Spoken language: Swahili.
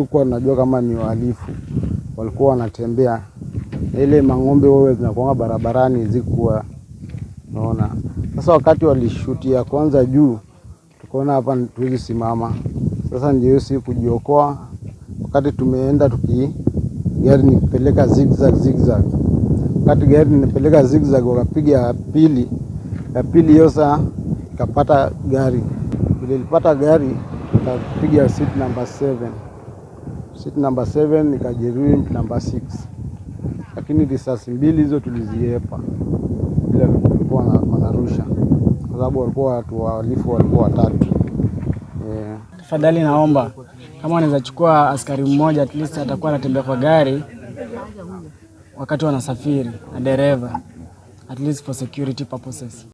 hatukuwa tunajua kama ni wahalifu, walikuwa wanatembea. Ile mang'ombe wao zinakuwa barabarani zikuwa, unaona. Sasa wakati walishutia kwanza juu, tukaona hapa tuwezi simama. Sasa ndio si kujiokoa. Wakati tumeenda gari nipeleka zigzag. Wakati gari nipeleka zigzag wakapiga ya pili hiyo saa ikapata gari. Ile ilipata gari ikapiga seat number 7. Seat number 7 nikajeruhi number 6. Lakini risasi mbili hizo tuliziepa bila walikuwa wanarusha, kwa sababu walikuwa watu wahalifu, walikuwa 3. Tafadhali naomba kama wanaweza chukua askari mmoja at least atakuwa anatembea kwa gari wakati wanasafiri na dereva, at least for security purposes.